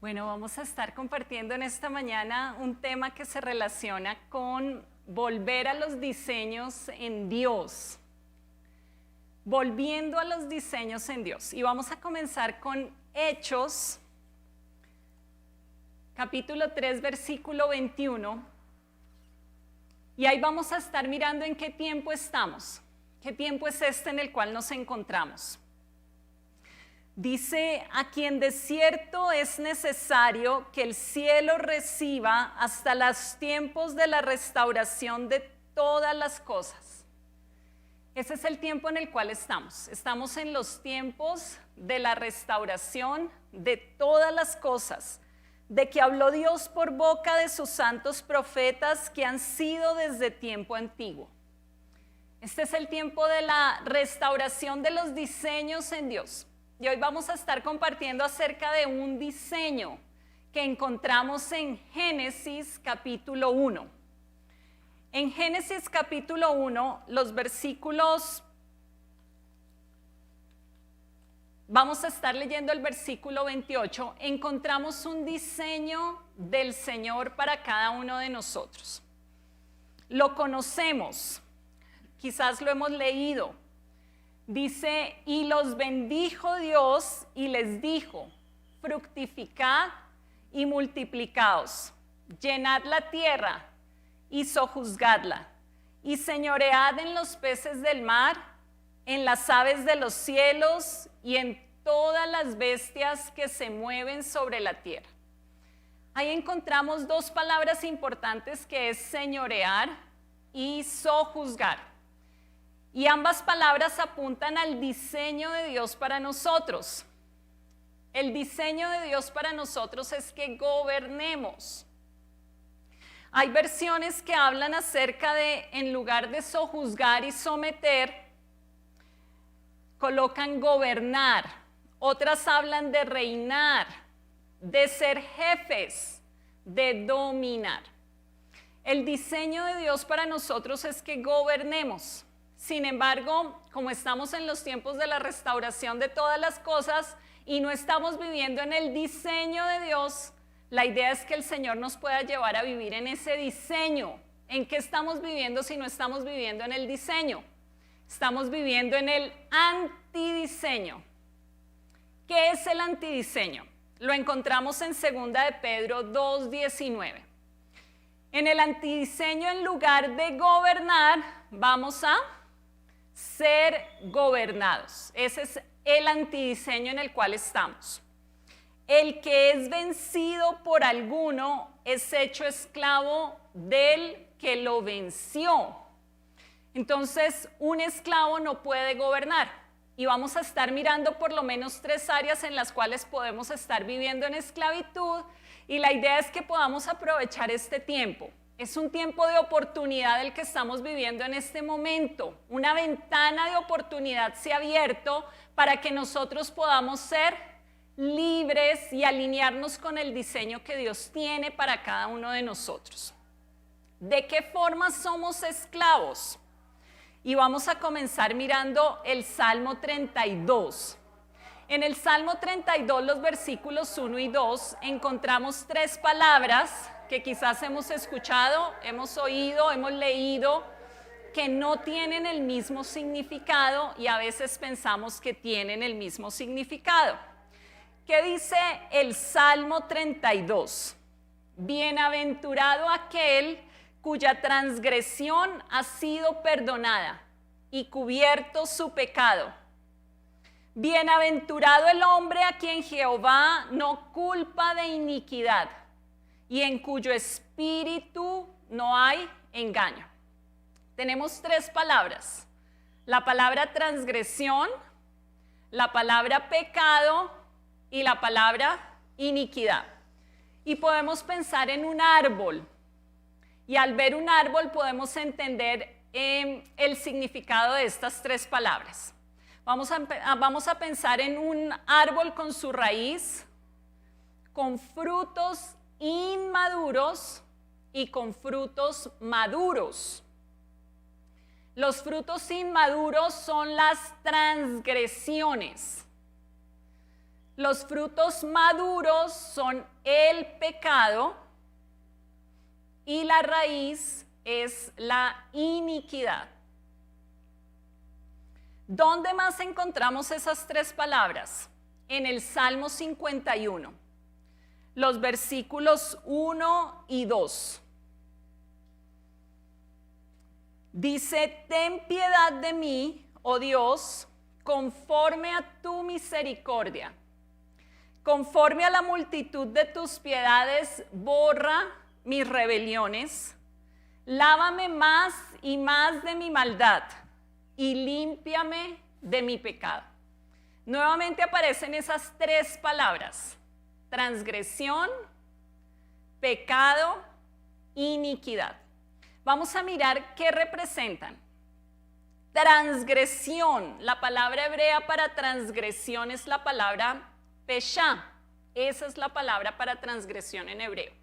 Bueno, vamos a estar compartiendo en esta mañana un tema que se relaciona con volver a los diseños en Dios. Volviendo a los diseños en Dios. Y vamos a comenzar con Hechos, capítulo 3, versículo 21. Y ahí vamos a estar mirando en qué tiempo estamos. ¿Qué tiempo es este en el cual nos encontramos? Dice, a quien de cierto es necesario que el cielo reciba hasta los tiempos de la restauración de todas las cosas. Ese es el tiempo en el cual estamos. Estamos en los tiempos de la restauración de todas las cosas, de que habló Dios por boca de sus santos profetas que han sido desde tiempo antiguo. Este es el tiempo de la restauración de los diseños en Dios. Y hoy vamos a estar compartiendo acerca de un diseño que encontramos en Génesis capítulo 1. En Génesis capítulo 1, los versículos, vamos a estar leyendo el versículo 28, encontramos un diseño del Señor para cada uno de nosotros. Lo conocemos, quizás lo hemos leído. Dice, y los bendijo Dios y les dijo, fructificad y multiplicaos, llenad la tierra y sojuzgadla, y señoread en los peces del mar, en las aves de los cielos y en todas las bestias que se mueven sobre la tierra. Ahí encontramos dos palabras importantes que es señorear y sojuzgar. Y ambas palabras apuntan al diseño de Dios para nosotros. El diseño de Dios para nosotros es que gobernemos. Hay versiones que hablan acerca de, en lugar de sojuzgar y someter, colocan gobernar. Otras hablan de reinar, de ser jefes, de dominar. El diseño de Dios para nosotros es que gobernemos. Sin embargo, como estamos en los tiempos de la restauración de todas las cosas y no estamos viviendo en el diseño de Dios, la idea es que el Señor nos pueda llevar a vivir en ese diseño. ¿En qué estamos viviendo si no estamos viviendo en el diseño? Estamos viviendo en el antidiseño. ¿Qué es el antidiseño? Lo encontramos en 2 de Pedro 2:19. En el antidiseño, en lugar de gobernar, vamos a ser gobernados. Ese es el antidiseño en el cual estamos. El que es vencido por alguno es hecho esclavo del que lo venció. Entonces, un esclavo no puede gobernar. Y vamos a estar mirando por lo menos 3 áreas en las cuales podemos estar viviendo en esclavitud. Y la idea es que podamos aprovechar este tiempo. Es un tiempo de oportunidad el que estamos viviendo en este momento. Una ventana de oportunidad se ha abierto para que nosotros podamos ser libres y alinearnos con el diseño que Dios tiene para cada uno de nosotros. ¿De qué forma somos esclavos? Y vamos a comenzar mirando el Salmo 32. En el Salmo 32, los versículos 1 y 2, encontramos 3 palabras que quizás hemos escuchado, hemos oído, hemos leído, que no tienen el mismo significado y a veces pensamos que tienen el mismo significado. ¿Qué dice el Salmo 32? Bienaventurado aquel cuya transgresión ha sido perdonada y cubierto su pecado. Bienaventurado el hombre a quien Jehová no culpa de iniquidad y en cuyo espíritu no hay engaño. Tenemos 3 palabras. La palabra transgresión, la palabra pecado y la palabra iniquidad. Y podemos pensar en un árbol. Y al ver un árbol podemos entender el significado de estas 3 palabras. Vamos a pensar en un árbol con su raíz, con frutos inmaduros y con frutos maduros. Los frutos inmaduros son las transgresiones. Los frutos maduros son el pecado y la raíz es la iniquidad. ¿Dónde más encontramos esas tres palabras? En el Salmo 51, los versículos 1 y 2. Dice, ten piedad de mí, oh Dios, conforme a tu misericordia. Conforme a la multitud de tus piedades, borra mis rebeliones. Lávame más y más de mi maldad y límpiame de mi pecado. Nuevamente aparecen esas tres palabras: transgresión, pecado, iniquidad. Vamos a mirar qué representan. Transgresión, la palabra hebrea para transgresión es la palabra Pesha. Esa es la palabra para transgresión en hebreo.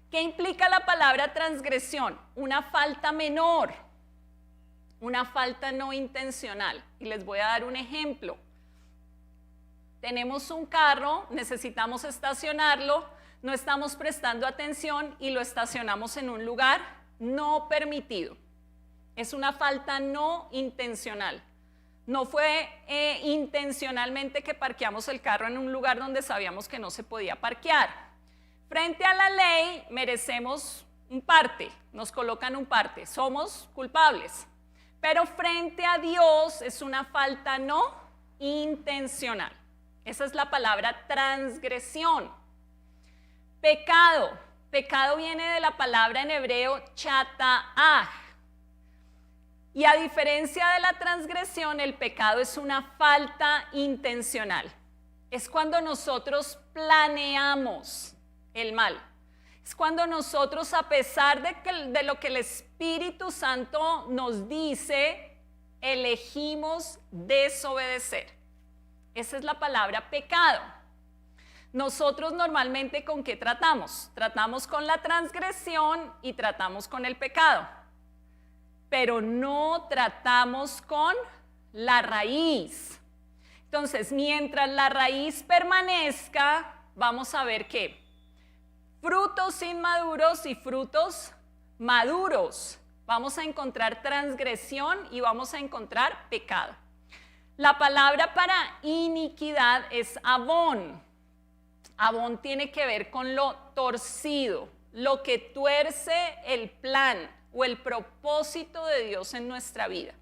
¿Qué implica la palabra transgresión? Una falta menor, una falta no intencional. Y les voy a dar un ejemplo. Tenemos un carro, necesitamos estacionarlo, no estamos prestando atención y lo estacionamos en un lugar no permitido. Es una falta no intencional. No fue intencionalmente que parqueamos el carro en un lugar donde sabíamos que no se podía parquear. Frente a la ley merecemos un parte, nos colocan un parte, somos culpables. Pero frente a Dios es una falta no intencional. Esa es la palabra transgresión. Pecado. Pecado viene de la palabra en hebreo chata'ah. Y a diferencia de la transgresión, el pecado es una falta intencional. Es cuando nosotros planeamos el mal. Es cuando nosotros, a pesar de lo que el Espíritu Santo nos dice, elegimos desobedecer. Esa es la palabra pecado. Nosotros normalmente ¿con qué tratamos? Tratamos con la transgresión y tratamos con el pecado. Pero no tratamos con la raíz. Entonces, mientras la raíz permanezca, vamos a ver qué. Frutos inmaduros y frutos maduros. Vamos a encontrar transgresión y vamos a encontrar pecado. La palabra para iniquidad es abón. Abón tiene que ver con lo torcido, lo que tuerce el plan o el propósito de Dios en nuestra vida.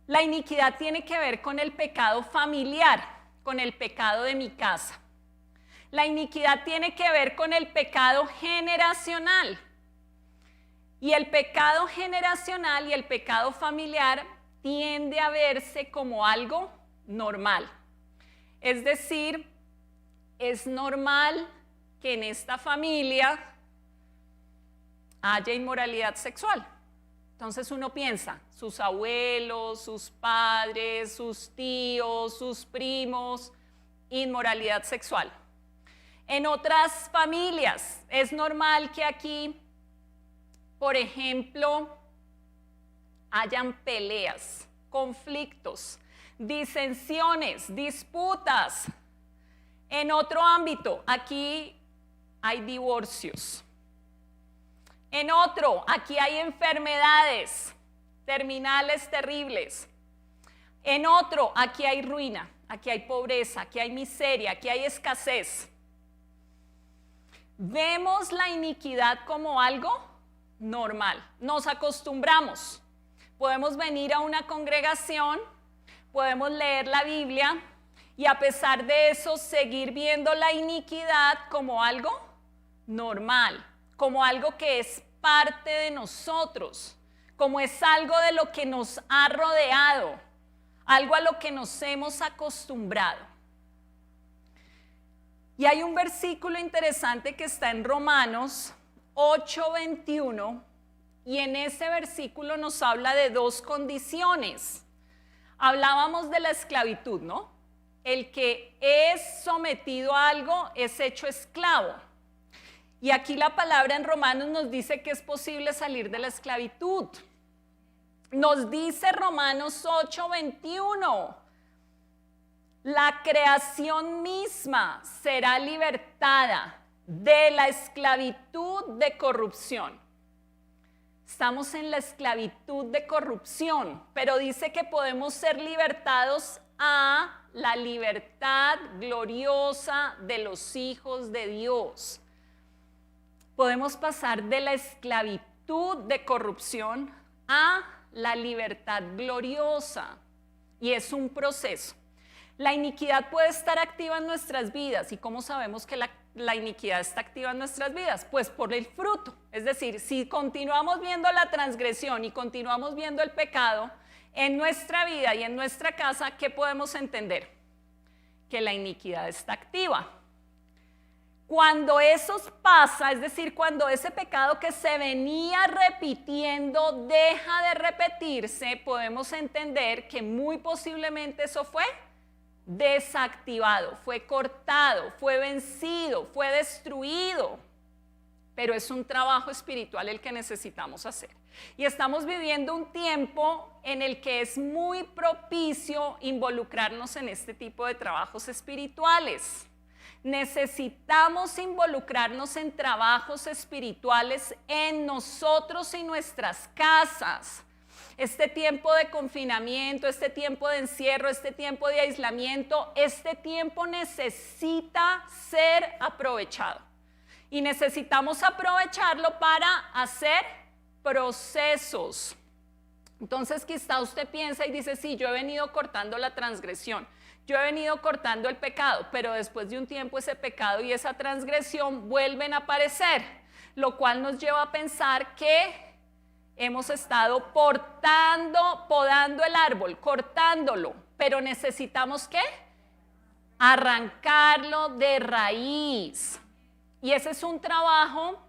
La iniquidad tiene que ver con el pecado familiar, con el pecado de mi casa. La iniquidad tiene que ver con el pecado generacional. Y el pecado generacional y el pecado familiar tiende a verse como algo normal. Es decir, es normal que en esta familia haya inmoralidad sexual. Entonces uno piensa, sus abuelos, sus padres, sus tíos, sus primos, inmoralidad sexual. En otras familias es normal que aquí, por ejemplo, hayan peleas, conflictos, disensiones, disputas. En otro ámbito, aquí hay divorcios. En otro, aquí hay enfermedades terminales terribles. En otro, aquí hay ruina, aquí hay pobreza, aquí hay miseria, aquí hay escasez. Vemos la iniquidad como algo normal. Nos acostumbramos. Podemos venir a una congregación, podemos leer la Biblia y a pesar de eso seguir viendo la iniquidad como algo normal, como algo que es parte de nosotros, como es algo de lo que nos ha rodeado, algo a lo que nos hemos acostumbrado. Y hay un versículo interesante que está en Romanos 8:21 y en ese versículo nos habla de dos condiciones. Hablábamos de la esclavitud, ¿no? El que es sometido a algo es hecho esclavo. Y aquí la palabra en Romanos nos dice que es posible salir de la esclavitud. Nos dice Romanos 8:21. La creación misma será libertada de la esclavitud de corrupción. Estamos en la esclavitud de corrupción, pero dice que podemos ser libertados a la libertad gloriosa de los hijos de Dios. Podemos pasar de la esclavitud de corrupción a la libertad gloriosa, y es un proceso. La iniquidad puede estar activa en nuestras vidas. ¿Y cómo sabemos que la iniquidad está activa en nuestras vidas? Pues por el fruto. Es decir, si continuamos viendo la transgresión y continuamos viendo el pecado en nuestra vida y en nuestra casa, ¿qué podemos entender? Que la iniquidad está activa. Cuando eso pasa, es decir, cuando ese pecado que se venía repitiendo deja de repetirse, podemos entender que muy posiblemente eso fue desactivado, fue cortado, fue vencido, fue destruido. Pero es un trabajo espiritual el que necesitamos hacer. Y estamos viviendo un tiempo en el que es muy propicio involucrarnos en este tipo de trabajos espirituales. Necesitamos involucrarnos en trabajos espirituales en nosotros y nuestras casas. Este tiempo de confinamiento, este tiempo de encierro, este tiempo de aislamiento, este tiempo necesita ser aprovechado. Y necesitamos aprovecharlo para hacer procesos. Entonces quizá usted piensa y dice, sí, yo he venido cortando la transgresión, yo he venido cortando el pecado, pero después de un tiempo ese pecado y esa transgresión vuelven a aparecer, lo cual nos lleva a pensar que hemos estado podando el árbol, cortándolo, pero necesitamos ¿qué? Arrancarlo de raíz. Y ese es un trabajo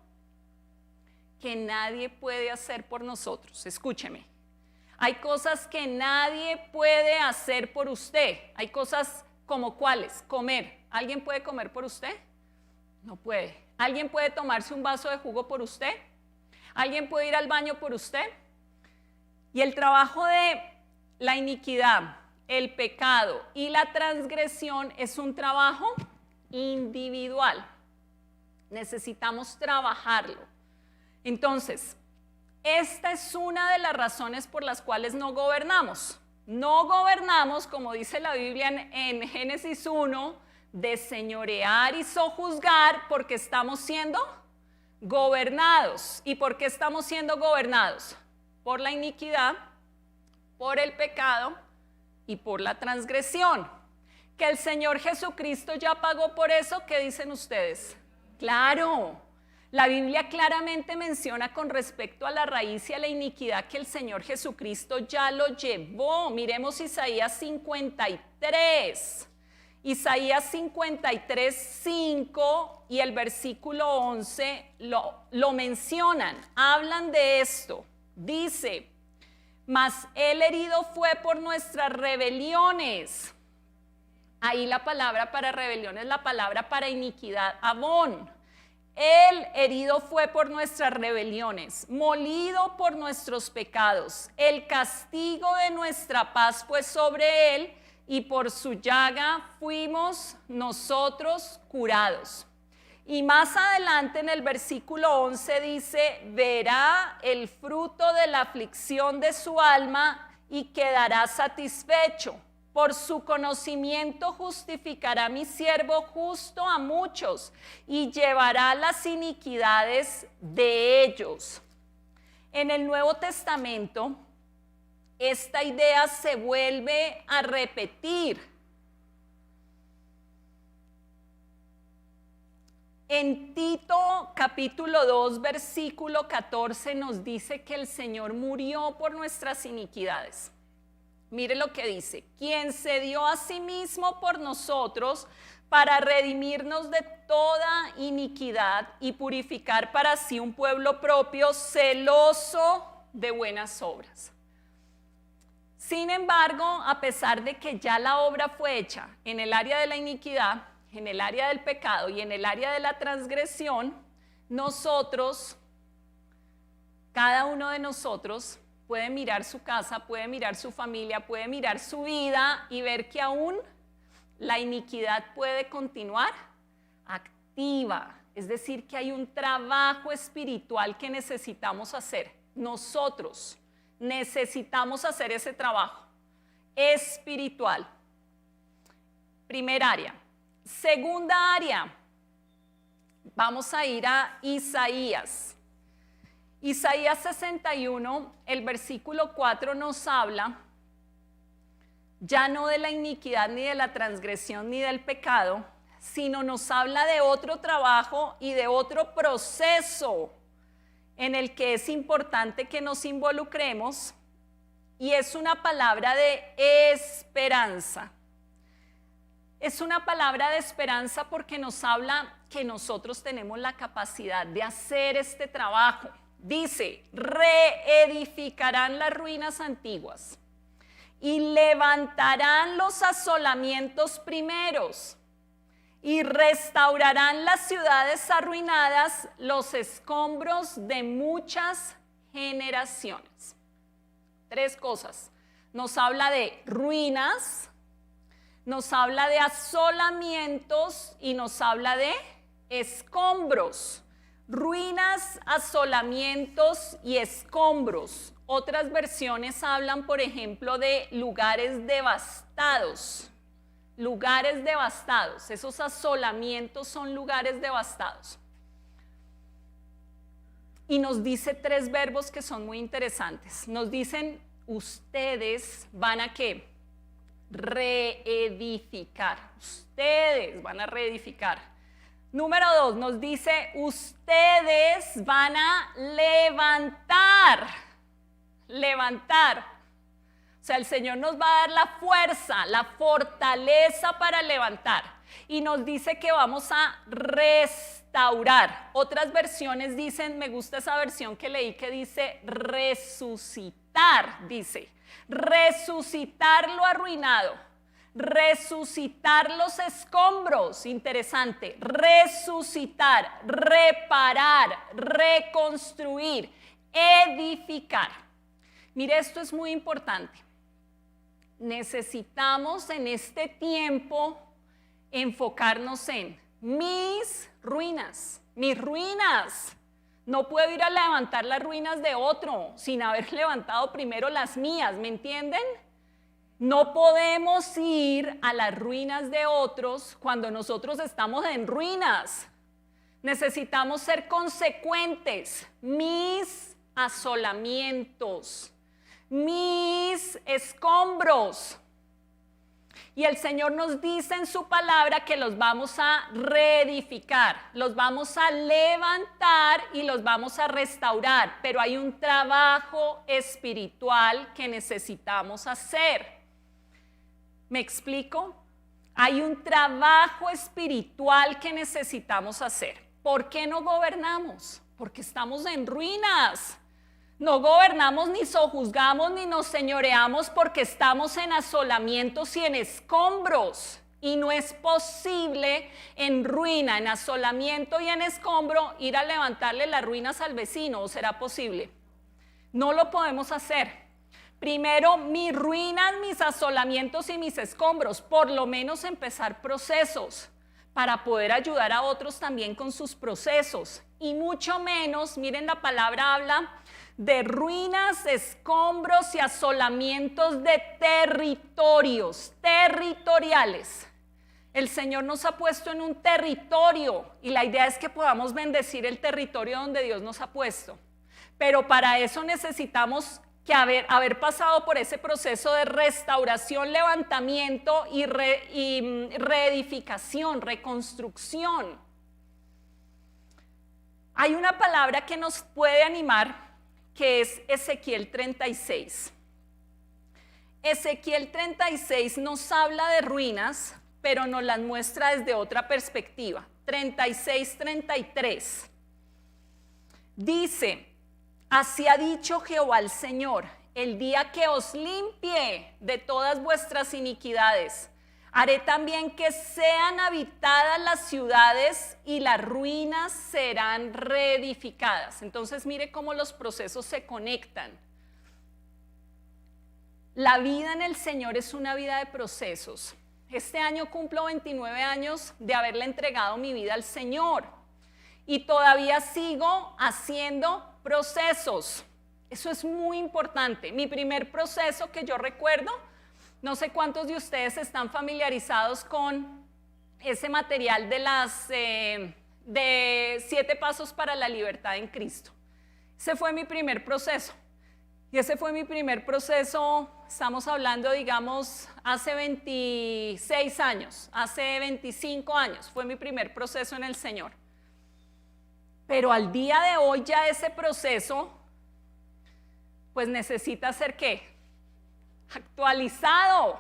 que nadie puede hacer por nosotros. Escúcheme. Hay cosas que nadie puede hacer por usted. Hay cosas como ¿cuáles? Comer. ¿Alguien puede comer por usted? No puede. ¿Alguien puede tomarse un vaso de jugo por usted? ¿Alguien puede ir al baño por usted? Y el trabajo de la iniquidad, el pecado y la transgresión es un trabajo individual. Necesitamos trabajarlo. Entonces, esta es una de las razones por las cuales no gobernamos. No gobernamos, como dice la Biblia en Génesis 1, de señorear y sojuzgar porque estamos siendo gobernados. ¿Y por qué estamos siendo gobernados? Por la iniquidad, por el pecado y por la transgresión. Que el Señor Jesucristo ya pagó por eso, ¿qué dicen ustedes? Claro, la Biblia claramente menciona con respecto a la raíz y a la iniquidad que el Señor Jesucristo ya lo llevó. Miremos Isaías 53. Isaías 53, 5 y el versículo 11 lo mencionan, hablan de esto. Dice, mas él herido fue por nuestras rebeliones. Ahí la palabra para rebelión es la palabra para iniquidad, abón. Él herido fue por nuestras rebeliones, molido por nuestros pecados. El castigo de nuestra paz fue sobre él, y por su llaga fuimos nosotros curados. Y más adelante en el versículo 11 dice, verá el fruto de la aflicción de su alma y quedará satisfecho. Por su conocimiento justificará mi siervo justo a muchos y llevará las iniquidades de ellos. En el Nuevo Testamento, esta idea se vuelve a repetir. En Tito capítulo 2 versículo 14 nos dice que el Señor murió por nuestras iniquidades. Mire lo que dice, quien se dio a sí mismo por nosotros para redimirnos de toda iniquidad y purificar para sí un pueblo propio celoso de buenas obras. Sin embargo, a pesar de que ya la obra fue hecha en el área de la iniquidad, en el área del pecado y en el área de la transgresión, nosotros, cada uno de nosotros, puede mirar su casa, puede mirar su familia, puede mirar su vida y ver que aún la iniquidad puede continuar activa. Es decir, que hay un trabajo espiritual que necesitamos hacer. Nosotros necesitamos hacer ese trabajo espiritual. Primer área. Segunda área. Vamos a ir a Isaías. Isaías 61, el versículo 4 nos habla ya no de la iniquidad, ni de la transgresión, ni del pecado, sino nos habla de otro trabajo y de otro proceso en el que es importante que nos involucremos, y es una palabra de esperanza. Es una palabra de esperanza porque nos habla que nosotros tenemos la capacidad de hacer este trabajo. Dice, reedificarán las ruinas antiguas y levantarán los asolamientos primeros y restaurarán las ciudades arruinadas, los escombros de muchas generaciones. Tres cosas. Nos habla de ruinas, nos habla de asolamientos y nos habla de escombros. Ruinas, asolamientos y escombros. Otras versiones hablan, por ejemplo, de lugares devastados. Lugares devastados. Esos asolamientos son lugares devastados. Y nos dice tres verbos que son muy interesantes. Nos dicen, ustedes van a ¿qué? Reedificar. Ustedes van a reedificar. Número 2, nos dice, ustedes van a levantar. Levantar. O sea, el Señor nos va a dar la fuerza, la fortaleza para levantar. Y nos dice que vamos a restaurar. Otras versiones dicen, me gusta esa versión que leí que dice resucitar, dice. Resucitar lo arruinado. Resucitar los escombros, interesante. Resucitar, reparar, reconstruir, edificar. Mire, esto es muy importante. Necesitamos en este tiempo enfocarnos en mis ruinas, mis ruinas. No puedo ir a levantar las ruinas de otro sin haber levantado primero las mías, ¿me entienden? No podemos ir a las ruinas de otros cuando nosotros estamos en ruinas. Necesitamos ser consecuentes. Mis asolamientos, mis escombros. Y el Señor nos dice en su palabra que los vamos a reedificar, los vamos a levantar y los vamos a restaurar. Pero hay un trabajo espiritual que necesitamos hacer. ¿Me explico? Hay un trabajo espiritual que necesitamos hacer. ¿Por qué no gobernamos? Porque estamos en ruinas. No gobernamos, ni sojuzgamos, ni nos señoreamos porque estamos en asolamientos y en escombros. Y no es posible en ruina, en asolamiento y en escombro ir a levantarle las ruinas al vecino. ¿O será posible? No lo podemos hacer. Primero, mis ruinas, mis asolamientos y mis escombros. Por lo menos empezar procesos para poder ayudar a otros también con sus procesos. Y mucho menos, miren, la palabra habla de ruinas, escombros y asolamientos de territorios, territoriales. El Señor nos ha puesto en un territorio y la idea es que podamos bendecir el territorio donde Dios nos ha puesto. Pero para eso necesitamos que haber pasado por ese proceso de restauración, levantamiento y reedificación, reconstrucción. Hay una palabra que nos puede animar, que es Ezequiel 36. Ezequiel 36 nos habla de ruinas, pero nos las muestra desde otra perspectiva. 36-33. Dice, así ha dicho Jehová el Señor, el día que os limpie de todas vuestras iniquidades, haré también que sean habitadas las ciudades y las ruinas serán reedificadas. Entonces mire cómo los procesos se conectan. La vida en el Señor es una vida de procesos. Este año cumplo 29 años de haberle entregado mi vida al Señor y todavía sigo haciendo procesos. Eso es muy importante. Mi primer proceso que yo recuerdo, no sé cuántos de ustedes están familiarizados con ese material de 7 pasos para la libertad en Cristo. Ese fue mi primer proceso. Y ese fue mi primer proceso, estamos hablando, digamos, hace 26 años, hace 25 años, fue mi primer proceso en el Señor. Pero al día de hoy ya ese proceso, pues necesita ser ¿qué? Actualizado.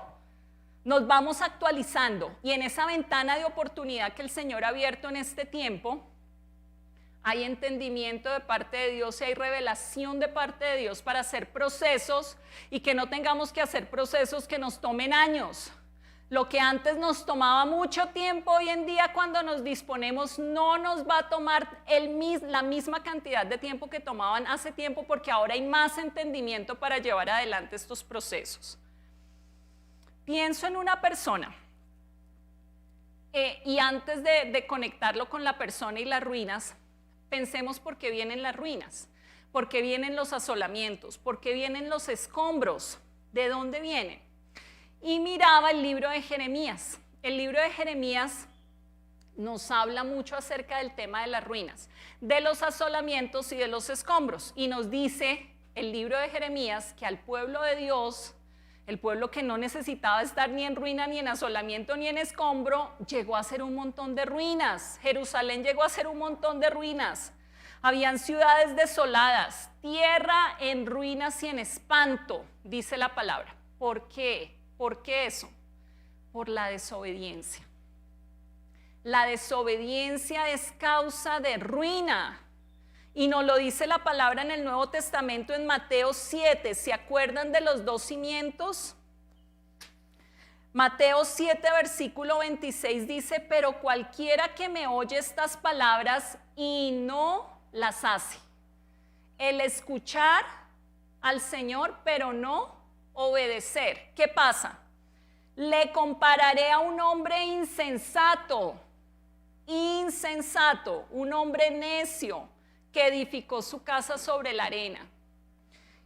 Nos vamos actualizando y en esa ventana de oportunidad que el Señor ha abierto en este tiempo, hay entendimiento de parte de Dios y hay revelación de parte de Dios para hacer procesos y que no tengamos que hacer procesos que nos tomen años. Lo que antes nos tomaba mucho tiempo, hoy en día cuando nos disponemos no nos va a tomar la misma cantidad de tiempo que tomaban hace tiempo porque ahora hay más entendimiento para llevar adelante estos procesos. Pienso en una persona y antes de conectarlo con la persona y las ruinas, pensemos por qué vienen las ruinas, por qué vienen los asolamientos, por qué vienen los escombros, ¿de dónde vienen? Y miraba el libro de Jeremías. El libro de Jeremías nos habla mucho acerca del tema de las ruinas, de los asolamientos y de los escombros. Y nos dice el libro de Jeremías que al pueblo de Dios, el pueblo que no necesitaba estar ni en ruina, ni en asolamiento, ni en escombro, llegó a ser un montón de ruinas. Jerusalén llegó a ser un montón de ruinas. Habían ciudades desoladas, tierra en ruinas y en espanto, dice la palabra. ¿Por qué? ¿Por qué eso? Por la desobediencia. La desobediencia es causa de ruina. Y nos lo dice la palabra en el Nuevo Testamento en Mateo 7. ¿Se acuerdan de los 2 cimientos? Mateo 7, versículo 26 dice, pero cualquiera que me oye estas palabras y no las hace. El escuchar al Señor, pero no obedecer. ¿Qué pasa? Le compararé a un hombre insensato, un hombre necio, que edificó su casa sobre la arena.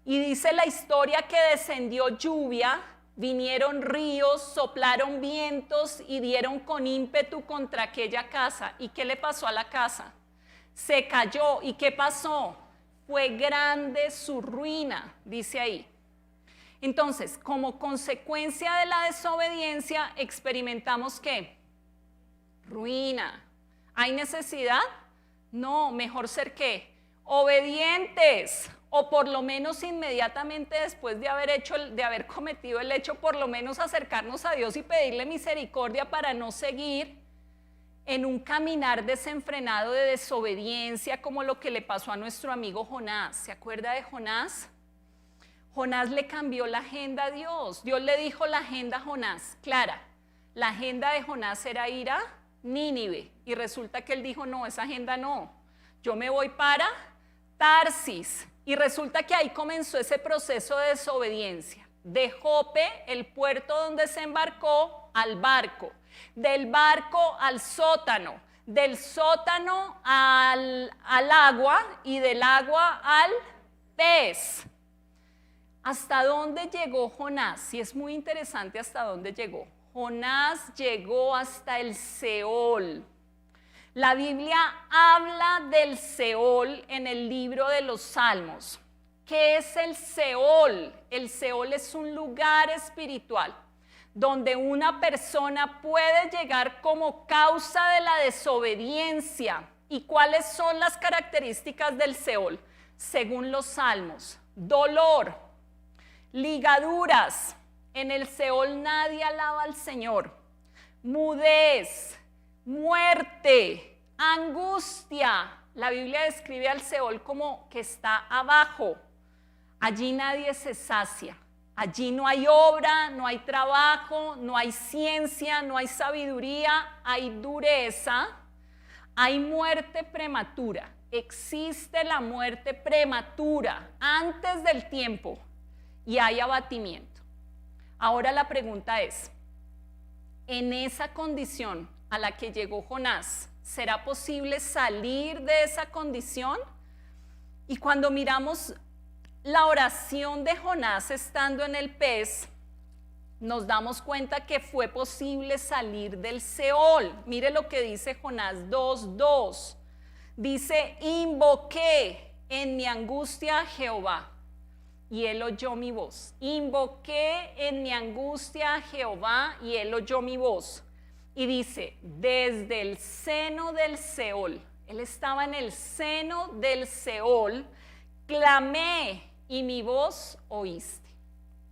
Y dice la historia que descendió lluvia, vinieron ríos, soplaron vientos y dieron con ímpetu contra aquella casa. ¿Y qué le pasó a la casa? Se cayó. ¿Y qué pasó? Fue grande su ruina, dice ahí. Entonces, como consecuencia de la desobediencia, experimentamos ¿qué? Ruina. ¿Hay necesidad? No, mejor ser ¿qué? Obedientes, o por lo menos inmediatamente después de haber cometido el hecho, por lo menos acercarnos a Dios y pedirle misericordia para no seguir en un caminar desenfrenado de desobediencia como lo que le pasó a nuestro amigo Jonás. ¿Se acuerda de Jonás? Jonás le cambió la agenda a Dios. Dios le dijo la agenda a Jonás, clara. La agenda de Jonás era ir a Nínive y resulta que él dijo no, esa agenda no, yo me voy para Tarsis y resulta que ahí comenzó ese proceso de desobediencia. De Jope, el puerto donde se embarcó, al barco, del barco al sótano, del sótano al agua y del agua al pez. ¿Hasta dónde llegó Jonás? Y es muy interesante hasta dónde llegó. Jonás llegó hasta el Seol. La Biblia habla del Seol en el libro de los Salmos. ¿Qué es el Seol? El Seol es un lugar espiritual donde una persona puede llegar como causa de la desobediencia. ¿Y cuáles son las características del Seol? Según los Salmos, dolor, ligaduras. En el Seol nadie alaba al Señor. Mudez, muerte, angustia. La Biblia describe al Seol como que está abajo. Allí nadie se sacia. Allí no hay obra, no hay trabajo, no hay ciencia, no hay sabiduría, hay dureza, hay muerte prematura. Existe la muerte prematura antes del tiempo y hay abatimiento. Ahora la pregunta es, en esa condición a la que llegó Jonás, ¿será posible salir de esa condición? Y cuando miramos la oración de Jonás estando en el pez, nos damos cuenta que fue posible salir del Seol. Mire lo que dice Jonás 2:2. Dice, invoqué en mi angustia a Jehová, y él oyó mi voz. Invoqué en mi angustia a Jehová, y él oyó mi voz. Y dice, desde el seno del Seol, él estaba en el seno del Seol, clamé y mi voz oíste.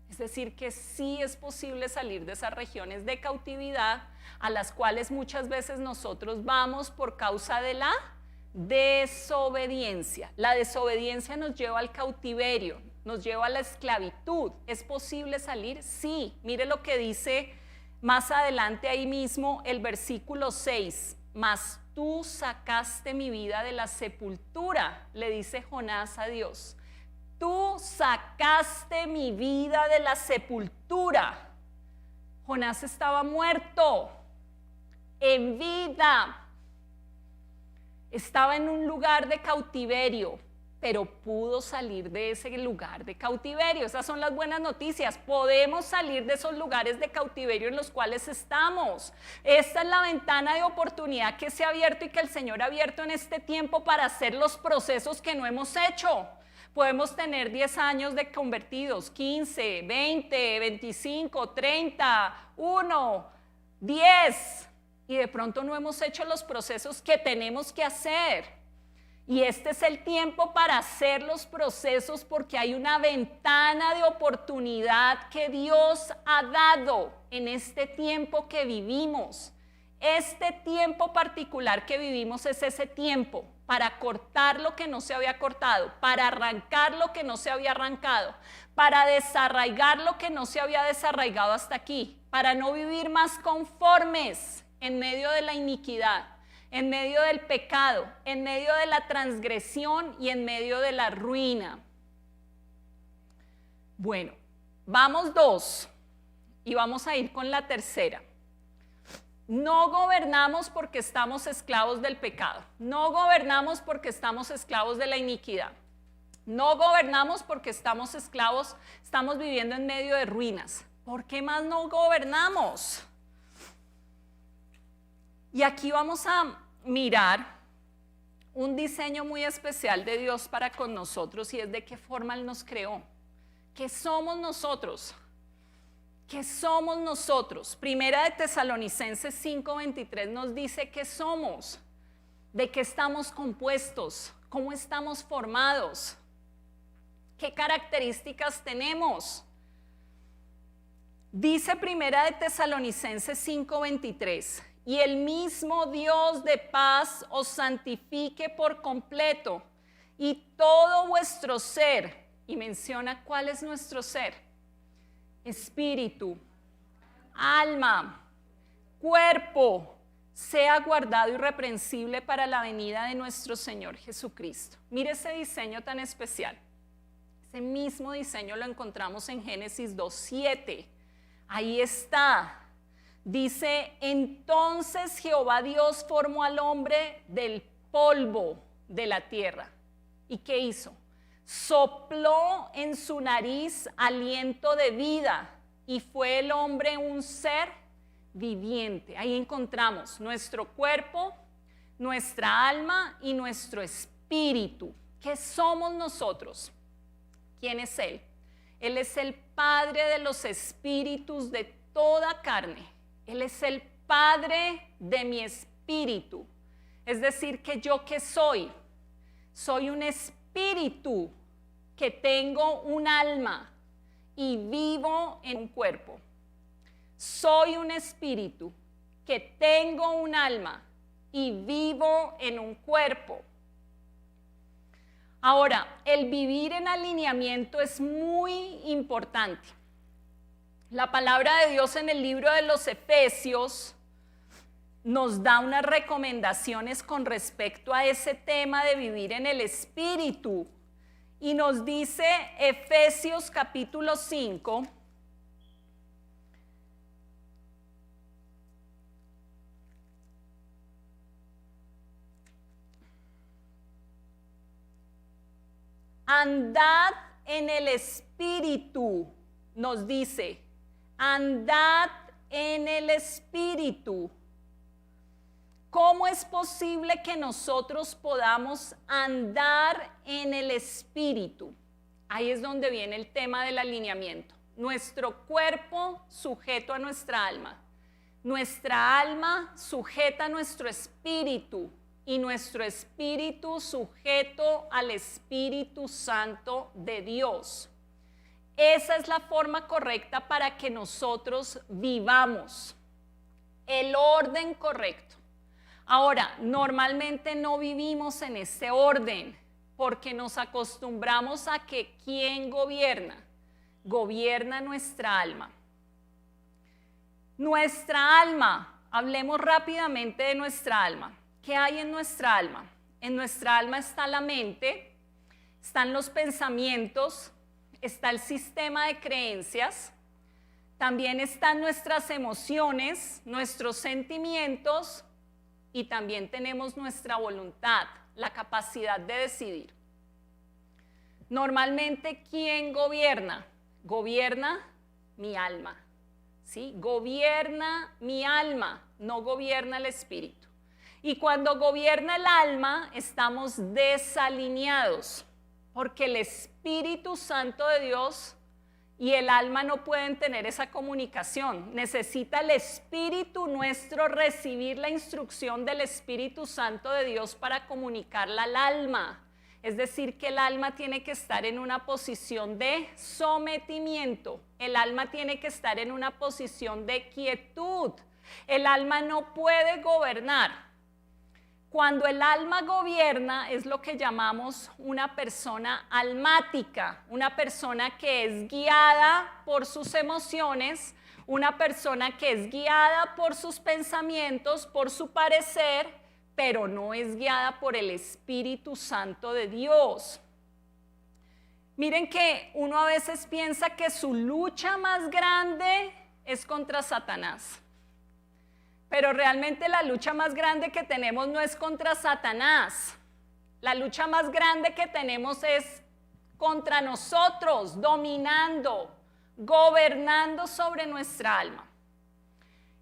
Es decir, que sí es posible salir de esas regiones de cautividad a las cuales muchas veces nosotros vamos por causa de la desobediencia. La desobediencia nos lleva al cautiverio, nos lleva a la esclavitud. ¿Es posible salir? Sí. Mire lo que dice más adelante ahí mismo el versículo 6. Mas tú sacaste mi vida de la sepultura, le dice Jonás a Dios. Tú sacaste mi vida de la sepultura. Jonás estaba muerto, en vida. Estaba en un lugar de cautiverio, pero pudo salir de ese lugar de cautiverio. Esas son las buenas noticias. Podemos salir de esos lugares de cautiverio en los cuales estamos. Esta es la ventana de oportunidad que se ha abierto y que el Señor ha abierto en este tiempo para hacer los procesos que no hemos hecho. Podemos tener 10 años de convertidos, 15, 20, 25, 30, 1, 10, y de pronto no hemos hecho los procesos que tenemos que hacer. Y este es el tiempo para hacer los procesos porque hay una ventana de oportunidad que Dios ha dado en este tiempo que vivimos. Este tiempo particular que vivimos es ese tiempo para cortar lo que no se había cortado, para arrancar lo que no se había arrancado, para desarraigar lo que no se había desarraigado hasta aquí, para no vivir más conformes en medio de la iniquidad, en medio del pecado, en medio de la transgresión y en medio de la ruina. Bueno, vamos 2 y vamos a ir con la tercera. No gobernamos porque estamos esclavos del pecado. No gobernamos porque estamos esclavos de la iniquidad. No gobernamos porque estamos esclavos, estamos viviendo en medio de ruinas. ¿Por qué más no gobernamos? Y aquí vamos a mirar un diseño muy especial de Dios para con nosotros y es de qué forma Él nos creó. ¿Qué somos nosotros? ¿Qué somos nosotros? Primera de Tesalonicenses 5:23 nos dice qué somos, de qué estamos compuestos, cómo estamos formados, qué características tenemos. Dice Primera de Tesalonicenses 5:23, y el mismo Dios de paz os santifique por completo y todo vuestro ser, y menciona cuál es nuestro ser: espíritu, alma, cuerpo, sea guardado irreprensible para la venida de nuestro Señor Jesucristo. Mire ese diseño tan especial. Ese mismo diseño lo encontramos en Génesis 2:7. Ahí está. Dice, entonces Jehová Dios formó al hombre del polvo de la tierra. ¿Y qué hizo? Sopló en su nariz aliento de vida y fue el hombre un ser viviente. Ahí encontramos nuestro cuerpo, nuestra alma y nuestro espíritu. ¿Qué somos nosotros? ¿Quién es Él? Él es el Padre de los espíritus de toda carne. Él es el Padre de mi espíritu. Es decir, que yo ¿qué soy? Soy un espíritu que tengo un alma y vivo en un cuerpo. Soy un espíritu que tengo un alma y vivo en un cuerpo. Ahora, el vivir en alineamiento es muy importante. La palabra de Dios en el libro de los Efesios nos da unas recomendaciones con respecto a ese tema de vivir en el espíritu. Y nos dice Efesios capítulo 5, andad en el Espíritu, nos dice, andad en el Espíritu. ¿Cómo es posible que nosotros podamos andar en el Espíritu? Ahí es donde viene el tema del alineamiento. Nuestro cuerpo sujeto a nuestra alma. Nuestra alma sujeta a nuestro espíritu y nuestro espíritu sujeto al Espíritu Santo de Dios. Esa es la forma correcta para que nosotros vivamos. El orden correcto. Ahora, normalmente no vivimos en ese orden porque nos acostumbramos a que ¿quién gobierna? Gobierna nuestra alma. Nuestra alma, hablemos rápidamente de nuestra alma. ¿Qué hay en nuestra alma? En nuestra alma está la mente, están los pensamientos, está el sistema de creencias, también están nuestras emociones, nuestros sentimientos y también tenemos nuestra voluntad, la capacidad de decidir. Normalmente, ¿quién gobierna? Gobierna mi alma, ¿sí? Gobierna mi alma, no gobierna el espíritu. Y cuando gobierna el alma, estamos desalineados, porque el Espíritu Santo de Dios y el alma no pueden tener esa comunicación. Necesita el Espíritu nuestro recibir la instrucción del Espíritu Santo de Dios para comunicarla al alma. Es decir, que el alma tiene que estar en una posición de sometimiento. El alma tiene que estar en una posición de quietud. El alma no puede gobernar. Cuando el alma gobierna es lo que llamamos una persona almática, una persona que es guiada por sus emociones, una persona que es guiada por sus pensamientos, por su parecer, pero no es guiada por el Espíritu Santo de Dios. Miren que uno a veces piensa que su lucha más grande es contra Satanás. Pero realmente la lucha más grande que tenemos no es contra Satanás. La lucha más grande que tenemos es contra nosotros, dominando, gobernando sobre nuestra alma.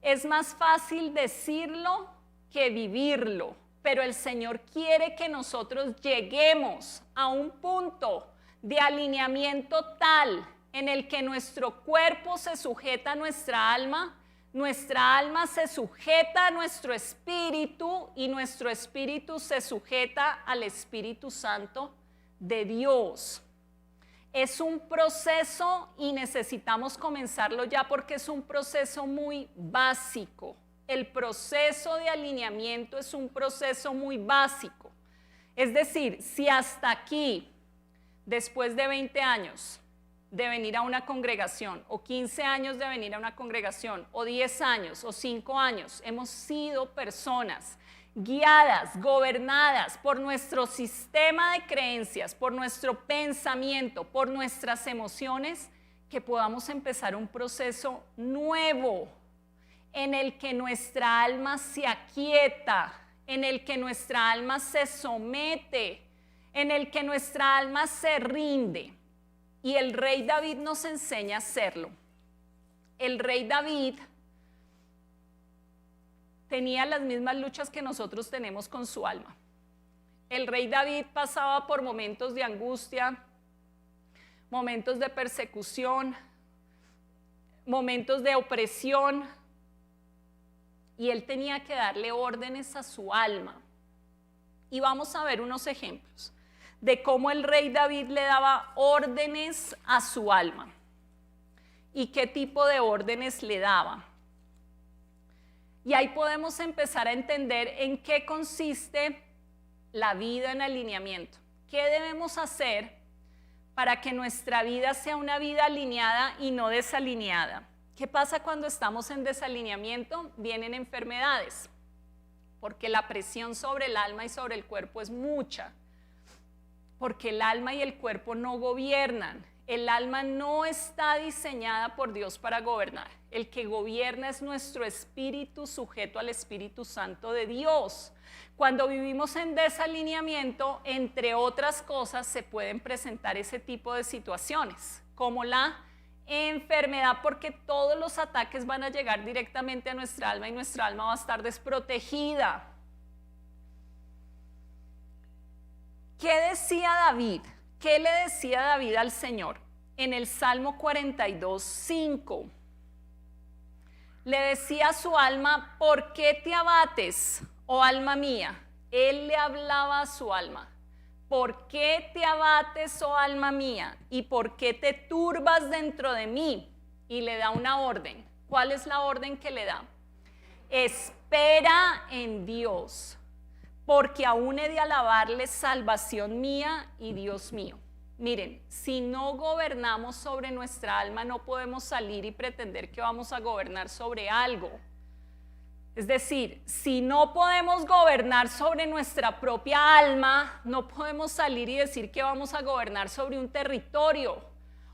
Es más fácil decirlo que vivirlo, pero el Señor quiere que nosotros lleguemos a un punto de alineamiento tal en el que nuestro cuerpo se sujeta a nuestra alma se sujeta a nuestro espíritu y nuestro espíritu se sujeta al Espíritu Santo de Dios. Es un proceso y necesitamos comenzarlo ya porque es un proceso muy básico. El proceso de alineamiento es un proceso muy básico. Es decir, si hasta aquí, después de 20 años, de venir a una congregación, o 15 años de venir a una congregación, o 10 años, o 5 años, hemos sido personas guiadas, gobernadas por nuestro sistema de creencias, por nuestro pensamiento, por nuestras emociones, que podamos empezar un proceso nuevo en el que nuestra alma se aquieta, en el que nuestra alma se somete, en el que nuestra alma se rinde. Y el rey David nos enseña a hacerlo. El rey David tenía las mismas luchas que nosotros tenemos con su alma. El rey David pasaba por momentos de angustia, momentos de persecución, momentos de opresión, y él tenía que darle órdenes a su alma. Y vamos a ver unos ejemplos de cómo el rey David le daba órdenes a su alma y qué tipo de órdenes le daba. Y ahí podemos empezar a entender en qué consiste la vida en alineamiento. ¿Qué debemos hacer para que nuestra vida sea una vida alineada y no desalineada? ¿Qué pasa cuando estamos en desalineamiento? Vienen enfermedades, porque la presión sobre el alma y sobre el cuerpo es mucha. Porque el alma y el cuerpo no gobiernan. El alma no está diseñada por Dios para gobernar. El que gobierna es nuestro espíritu sujeto al Espíritu Santo de Dios. Cuando vivimos en desalineamiento, entre otras cosas, se pueden presentar ese tipo de situaciones, como la enfermedad, porque todos los ataques van a llegar directamente a nuestra alma y nuestra alma va a estar desprotegida. ¿Qué decía David? ¿Qué le decía David al Señor? En el Salmo 42:5. Le decía a su alma, ¿por qué te abates, oh alma mía? Él le hablaba a su alma. ¿Por qué te abates, oh alma mía? ¿Y por qué te turbas dentro de mí? Y le da una orden. ¿Cuál es la orden que le da? Espera en Dios, porque aún he de alabarle, salvación mía y Dios mío. Miren, si no gobernamos sobre nuestra alma, no podemos salir y pretender que vamos a gobernar sobre algo. Es decir, si no podemos gobernar sobre nuestra propia alma, no podemos salir y decir que vamos a gobernar sobre un territorio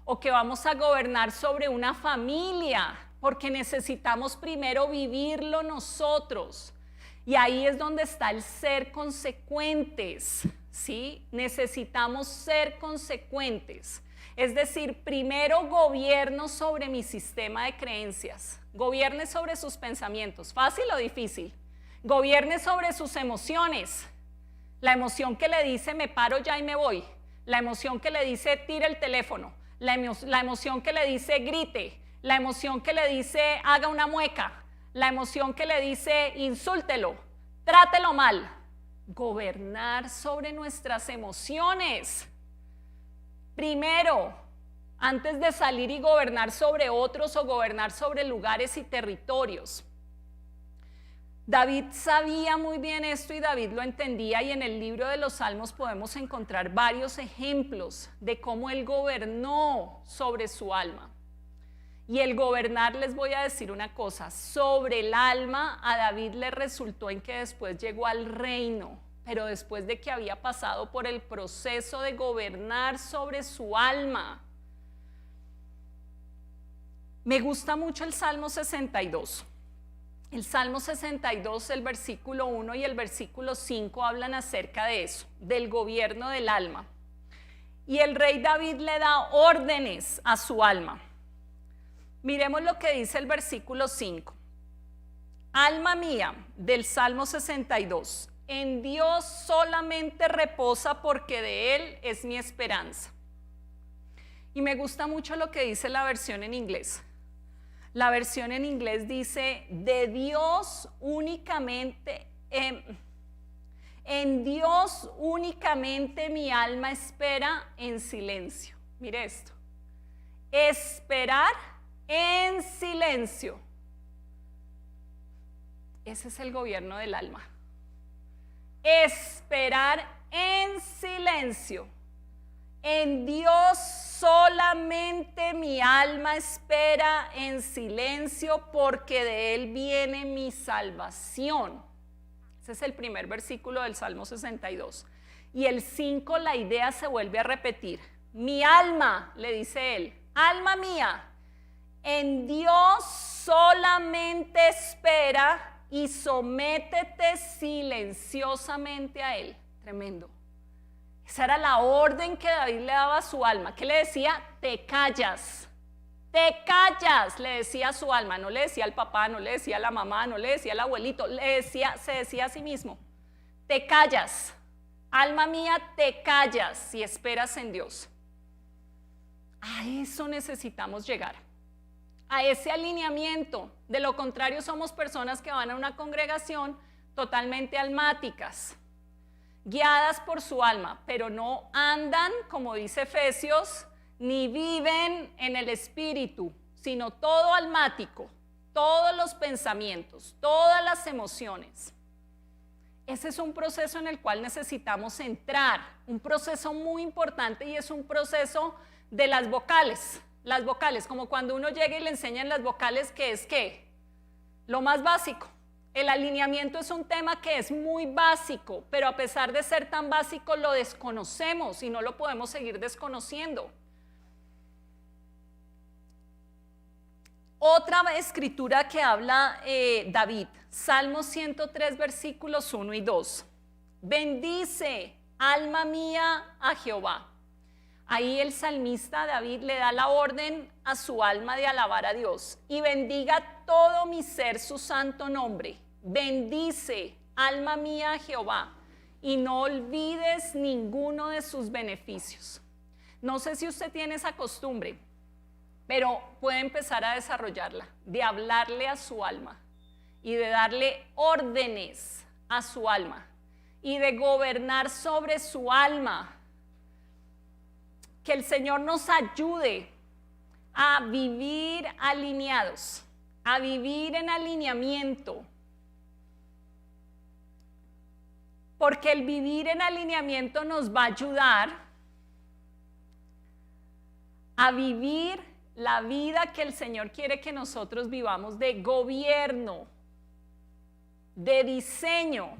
o que vamos a gobernar sobre una familia, porque necesitamos primero vivirlo nosotros. Y ahí es donde está el ser consecuentes, ¿sí? Necesitamos ser consecuentes. Es decir, primero gobierno sobre mi sistema de creencias. Gobierne sobre sus pensamientos. ¿Fácil o difícil? Gobierne sobre sus emociones. La emoción que le dice me paro ya y me voy. La emoción que le dice tire el teléfono. La emoción que le dice grite. La emoción que le dice haga una mueca. La emoción que le dice insúltelo, trátelo mal. Gobernar sobre nuestras emociones. Primero, antes de salir y gobernar sobre otros o gobernar sobre lugares y territorios. David sabía muy bien esto y David lo entendía, y en el libro de los Salmos podemos encontrar varios ejemplos de cómo él gobernó sobre su alma. Y el gobernar, les voy a decir una cosa, sobre el alma a David le resultó en que después llegó al reino, pero después de que había pasado por el proceso de gobernar sobre su alma. Me gusta mucho el Salmo 62. El Salmo 62, el versículo 1 y el versículo 5 hablan acerca de eso, del gobierno del alma. Y el rey David le da órdenes a su alma. Miremos lo que dice el versículo 5. Alma mía, del Salmo 62, en Dios solamente reposa porque de Él es mi esperanza. Y me gusta mucho lo que dice la versión en inglés. La versión en inglés dice, de Dios únicamente, en Dios únicamente mi alma espera en silencio. Mire esto, esperar en silencio. Ese es el gobierno del alma. Esperar en silencio. En Dios solamente mi alma espera en silencio porque de Él viene mi salvación. Ese es el primer versículo del Salmo 62. Y el 5, la idea se vuelve a repetir. Mi alma, le dice él, alma mía, en Dios solamente espera y sométete silenciosamente a Él. Tremendo. Esa era la orden que David le daba a su alma. ¿Qué le decía? Te callas. Te callas, le decía a su alma. No le decía al papá, no le decía a la mamá, no le decía al abuelito. Se decía a sí mismo. Te callas. Alma mía, te callas y esperas en Dios. A eso necesitamos llegar. A ese alineamiento. De lo contrario, somos personas que van a una congregación totalmente almáticas, guiadas por su alma, pero no andan, como dice Efesios, ni viven en el espíritu, sino todo almático, todos los pensamientos, todas las emociones. Ese es un proceso en el cual necesitamos entrar, un proceso muy importante, y es un proceso de las vocales. Las vocales, como cuando uno llega y le enseñan las vocales, que es ¿qué? Lo más básico. El alineamiento es un tema que es muy básico, pero a pesar de ser tan básico lo desconocemos y no lo podemos seguir desconociendo. Otra escritura que habla David, Salmo 103, versículos 1 y 2. Bendice, alma mía, a Jehová. Ahí el salmista David le da la orden a su alma de alabar a Dios. Y bendiga todo mi ser su santo nombre. Bendice, alma mía, a Jehová. Y no olvides ninguno de sus beneficios. No sé si usted tiene esa costumbre, pero puede empezar a desarrollarla, de hablarle a su alma y de darle órdenes a su alma y de gobernar sobre su alma. Que el Señor nos ayude a vivir alineados, a vivir en alineamiento. Porque el vivir en alineamiento nos va a ayudar a vivir la vida que el Señor quiere que nosotros vivamos, de gobierno, de diseño.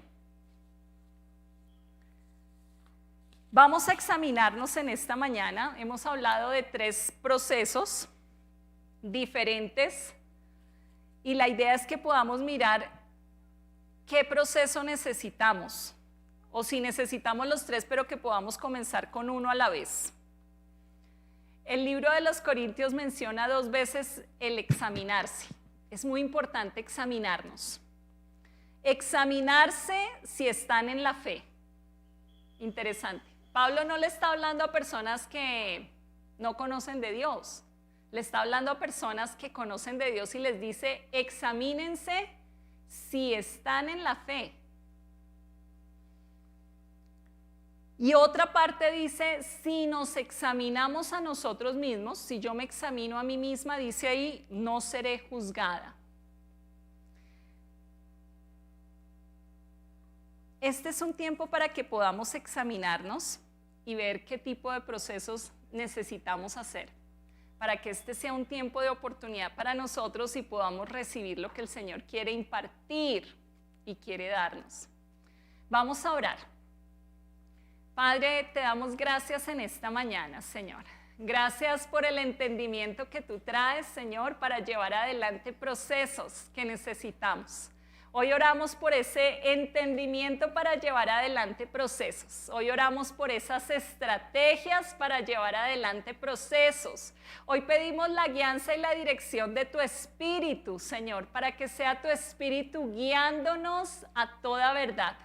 Vamos a examinarnos en esta mañana. Hemos hablado de 3 procesos diferentes y la idea es que podamos mirar qué proceso necesitamos, o si necesitamos los 3, pero que podamos comenzar con uno a la vez. El libro de los Corintios menciona 2 veces el examinarse. Es muy importante examinarnos. Examinarse si están en la fe. Interesante. Pablo no le está hablando a personas que no conocen de Dios. Le está hablando a personas que conocen de Dios y les dice, examínense si están en la fe. Y otra parte dice, si nos examinamos a nosotros mismos, si yo me examino a mí misma, dice ahí, no seré juzgada. Este es un tiempo para que podamos examinarnos y ver qué tipo de procesos necesitamos hacer, para que este sea un tiempo de oportunidad para nosotros y podamos recibir lo que el Señor quiere impartir y quiere darnos. Vamos a orar. Padre, te damos gracias en esta mañana, Señor. Gracias por el entendimiento que tú traes, Señor, para llevar adelante procesos que necesitamos. Hoy oramos por ese entendimiento para llevar adelante procesos. Hoy oramos por esas estrategias para llevar adelante procesos. Hoy pedimos la guianza y la dirección de tu Espíritu, Señor, para que sea tu Espíritu guiándonos a toda verdad.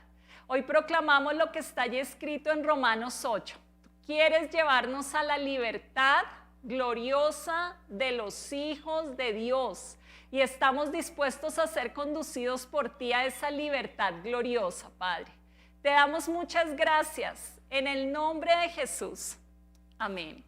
Hoy proclamamos lo que está allí escrito en Romanos 8. Tú quieres llevarnos a la libertad gloriosa de los hijos de Dios y estamos dispuestos a ser conducidos por ti a esa libertad gloriosa, Padre. Te damos muchas gracias en el nombre de Jesús. Amén.